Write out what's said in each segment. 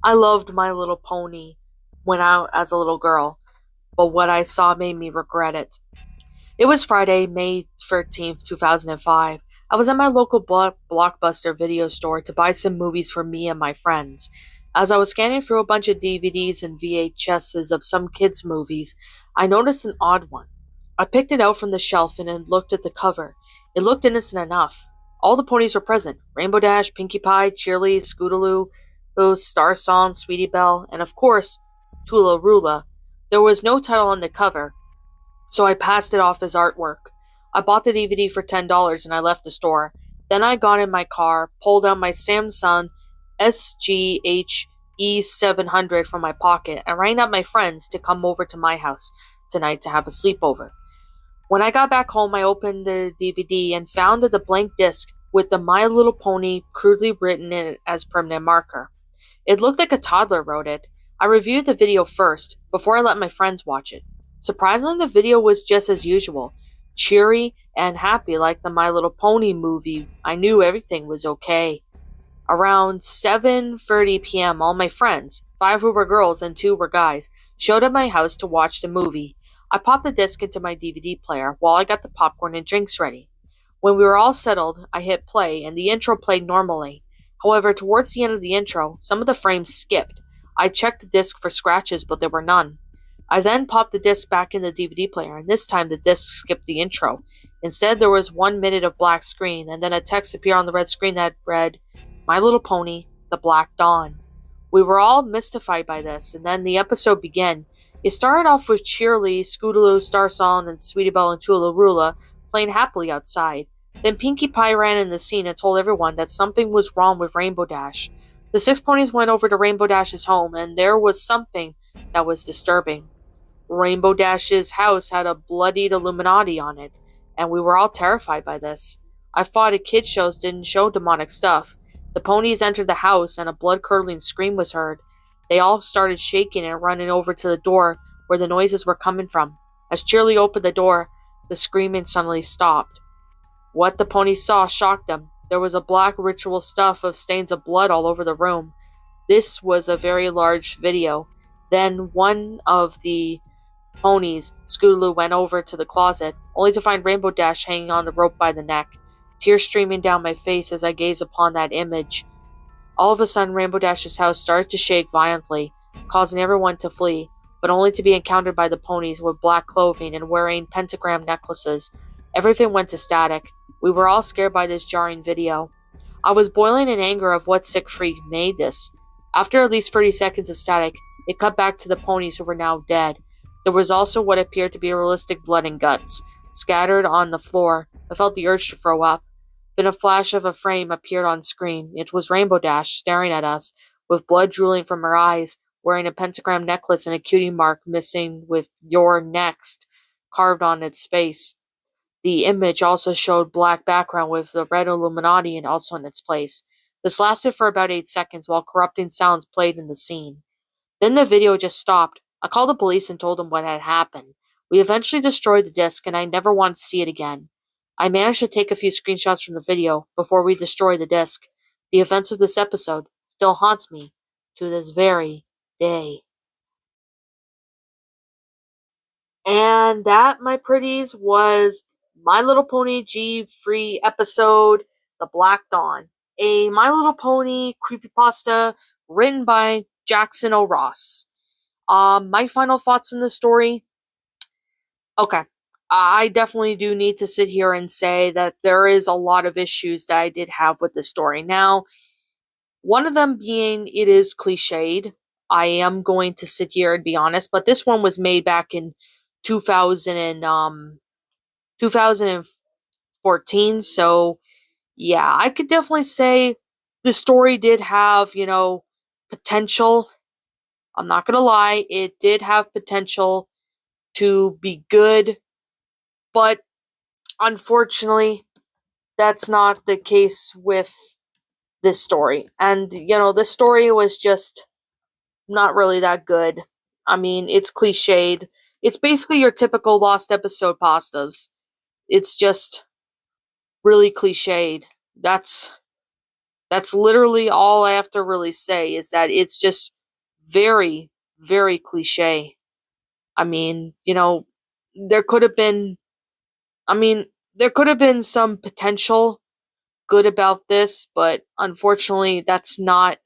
I loved My Little Pony when I as a little girl, but what I saw made me regret it. It was Friday, May 13th, 2005. I was at my local Blockbuster video store to buy some movies for me and my friends. As I was scanning through a bunch of DVDs and VHSs of some kids' movies, I noticed an odd one. I picked it out from the shelf and then looked at the cover. It looked innocent enough. All the ponies were present: Rainbow Dash, Pinkie Pie, Cheerly, Scootaloo, Star Song, Sweetie Belle, and of course, Tula Rula. There was no title on the cover, so I passed it off as artwork. I bought the DVD for $10 and I left the store. Then I got in my car, pulled out my Samsung SGHE 700 from my pocket, and rang up my friends to come over to my house tonight to have a sleepover. When I got back home, I opened the DVD and found the blank disc with the My Little Pony crudely written in it as permanent marker. It looked like a toddler wrote it. I reviewed the video first, before I let my friends watch it. Surprisingly, the video was just as usual, cheery and happy like the My Little Pony movie. I knew everything was okay. Around 7:30 p.m., all my friends, 5 who were girls and 2 were guys, showed up at my house to watch the movie. I popped the disc into my DVD player while I got the popcorn and drinks ready. When we were all settled, I hit play and the intro played normally. However, towards the end of the intro, some of the frames skipped. I checked the disc for scratches, but there were none. I then popped the disc back in the DVD player, and this time the disc skipped the intro. Instead, there was 1 minute of black screen, and then a text appeared on the red screen that read, My Little Pony, The Black Dawn. We were all mystified by this, and then the episode began. It started off with Cheerly, Scootaloo, Star Song, and Sweetie Belle and Tula Rula playing happily outside. Then Pinkie Pie ran in the scene and told everyone that something was wrong with Rainbow Dash. The 6 ponies went over to Rainbow Dash's home, and there was something that was disturbing. Rainbow Dash's house had a bloodied Illuminati on it, and we were all terrified by this. I thought kids shows didn't show demonic stuff. The ponies entered the house, and a blood-curdling scream was heard. They all started shaking and running over to the door where the noises were coming from. As Cheerly opened the door, the screaming suddenly stopped. What the ponies saw shocked them. There was a black ritual stuff of stains of blood all over the room. This was a very large video. Then one of the ponies, Scootaloo, went over to the closet, only to find Rainbow Dash hanging on the rope by the neck, tears streaming down my face as I gazed upon that image. All of a sudden, Rainbow Dash's house started to shake violently, causing everyone to flee, but only to be encountered by the ponies with black clothing and wearing pentagram necklaces. Everything went to static. We were all scared by this jarring video. I was boiling in anger of what sick freak made this. After at least 30 seconds of static, it cut back to the ponies who were now dead. There was also what appeared to be realistic blood and guts, scattered on the floor. I felt the urge to throw up. Then a flash of a frame appeared on screen. It was Rainbow Dash staring at us, with blood drooling from her eyes, wearing a pentagram necklace and a cutie mark missing with "You're next" carved on its face. The image also showed black background with the red Illuminati and also in its place. This lasted for about 8 seconds while corrupting sounds played in the scene. Then the video just stopped. I called the police and told them what had happened. We eventually destroyed the disc, and I never wanted to see it again. I managed to take a few screenshots from the video before we destroyed the disc. The events of this episode still haunts me to this very day. And that, my pretties, was My Little Pony G free episode, The Black Dawn, a My Little Pony creepypasta written by Jaxenoross. My final thoughts on the story. Okay. I definitely do need to sit here and say that there is a lot of issues that I did have with the story. Now, one of them being it is cliched. I am going to sit here and be honest, but this one was made back in 2000 2014, so yeah, I could definitely say the story did have, potential. I'm not gonna lie, it did have potential to be good, but unfortunately, that's not the case with this story. And, this story was just not really that good. I mean, it's cliched. It's basically your typical lost episode pastas. It's just really cliched. That's That's literally all I have to really say, is that it's just very, very cliche. I mean, there could have been, I mean, there could have been some potential good about this, but unfortunately, that's not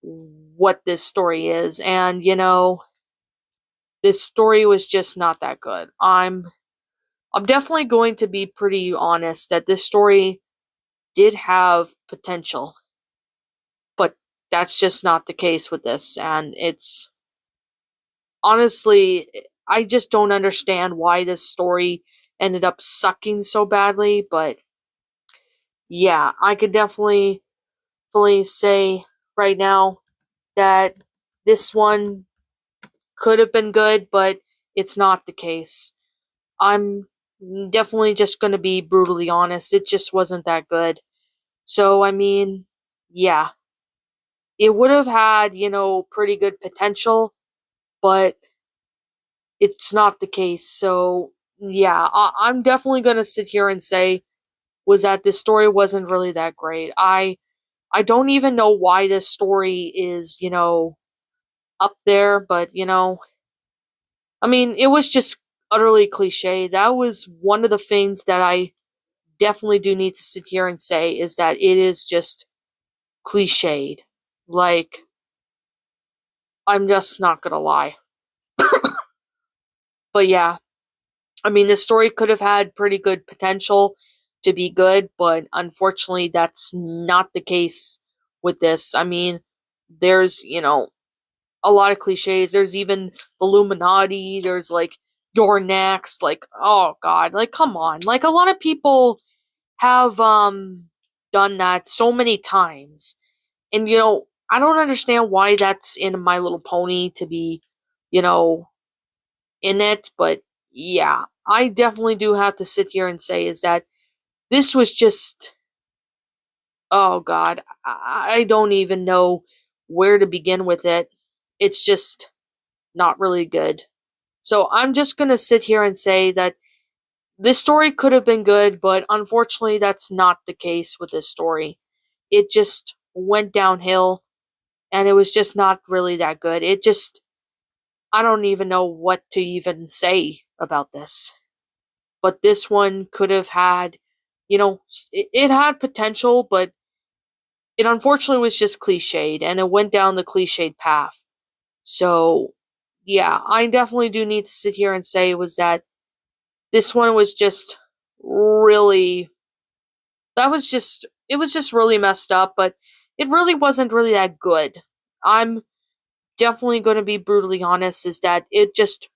what this story is. And, this story was just not that good. I'm definitely going to be pretty honest that this story did have potential, but that's just not the case with this. And it's honestly, I just don't understand why this story ended up sucking so badly. But yeah, I could definitely fully say right now that this one could have been good, but it's not the case. I'm definitely just going to be brutally honest. It just wasn't that good. So, I mean, yeah, it would have had, pretty good potential, but it's not the case. So, yeah, I'm definitely going to sit here and say was that this story wasn't really that great. I don't even know why this story is, up there, but I mean, it was just utterly cliche. That was one of the things that I definitely do need to sit here and say, is that it is just cliched. Like, I'm just not gonna lie. But yeah, I mean, this story could have had pretty good potential to be good, but unfortunately, that's not the case with this. I mean, there's, a lot of cliches. There's even Illuminati, there's like, you're next. Like, oh god, like, come on. Like, a lot of people have done that so many times. And I don't understand why that's in My Little Pony to be, you know, in it, but yeah, I definitely do have to sit here and say is that this was just, oh god, I don't even know where to begin with it. It's just not really good. So I'm just gonna sit here and say that this story could have been good, but unfortunately, that's not the case with this story. It just went downhill, and it was just not really that good. It just, I don't even know what to even say about this. But this one could have had, it had potential, but it unfortunately was just cliched, and it went down the cliched path. So, yeah, I definitely do need to sit here and say was that this one was just really, it was just really messed up, but it really wasn't really that good. I'm definitely going to be brutally honest, is that it just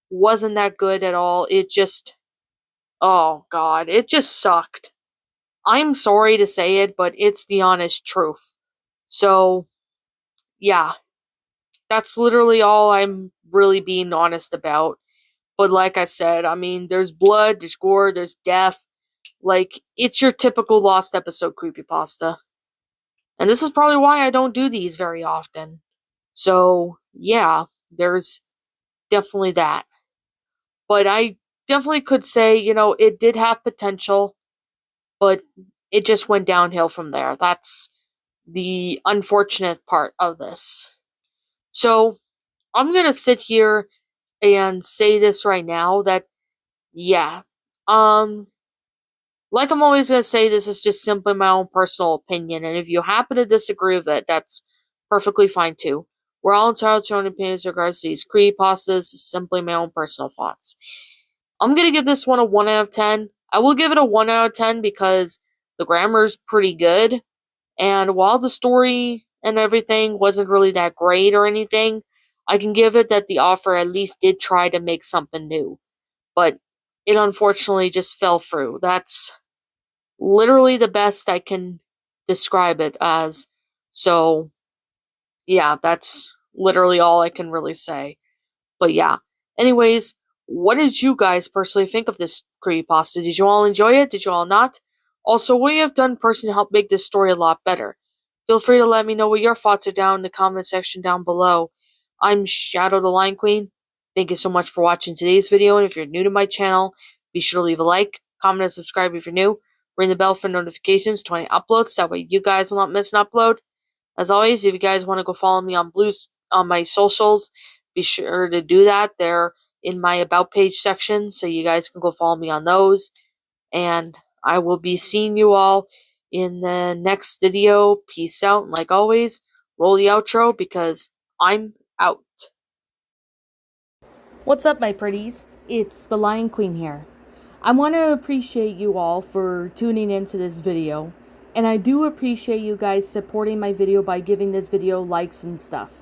wasn't that good at all. It just, oh god, it just sucked. I'm sorry to say it, but it's the honest truth. So, yeah, that's literally all I'm really being honest about. But like I said, I mean, there's blood, there's gore, there's death. Like, it's your typical Lost episode creepypasta. And this is probably why I don't do these very often. So, yeah, there's definitely that. But I definitely could say, it did have potential, but it just went downhill from there. That's the unfortunate part of this. So, I'm going to sit here and say this right now that, yeah, um, like I'm always going to say, this is just simply my own personal opinion, and if you happen to disagree with it, that's perfectly fine too. We're all entitled to our own opinions in regards to these creepypastas. This is simply my own personal thoughts. I'm going to give this one a 1 out of 10. I will give it a 1 out of 10 because the grammar's pretty good, and while the story and everything wasn't really that great or anything, I can give it that the author at least did try to make something new. But it unfortunately just fell through. That's literally the best I can describe it as. So, yeah, that's literally all I can really say. But yeah. Anyways, what did you guys personally think of this creepypasta? Did you all enjoy it? Did you all not? Also, what you have done personally to help make this story a lot better? Feel free to let me know what your thoughts are down in the comment section down below. I'm Shadow the Lion Queen. Thank you so much for watching today's video, and if you're new to my channel, be sure to leave a like, comment, and subscribe if you're new. Ring the bell for notifications to any uploads. That way you guys will not miss an upload. As always, if you guys want to go follow me on my socials, be sure to do that. They're in my About page section, so you guys can go follow me on those. And I will be seeing you all in the next video. Peace out. And like always, roll the outro because I'm out. What's up, my pretties? It's the Lion Queen here. I want to appreciate you all for tuning into this video, and I do appreciate you guys supporting my video by giving this video likes and stuff.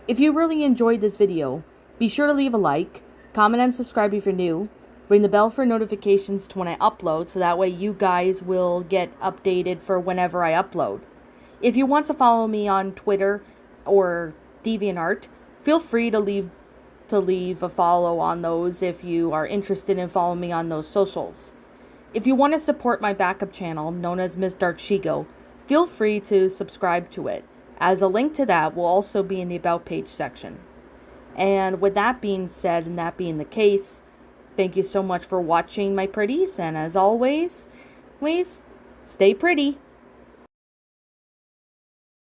If you really enjoyed this video, be sure to leave a like, comment and subscribe if you're new, ring the bell for notifications to when I upload so that way you guys will get updated for whenever I upload. If you want to follow me on Twitter or DeviantArt, feel free to leave a follow on those if you are interested in following me on those socials. If you want to support my backup channel, known as Miss Dark Shigo, feel free to subscribe to it, as a link to that will also be in the About page section. And with that being said, and that being the case, thank you so much for watching, my pretties, and as always, please stay pretty.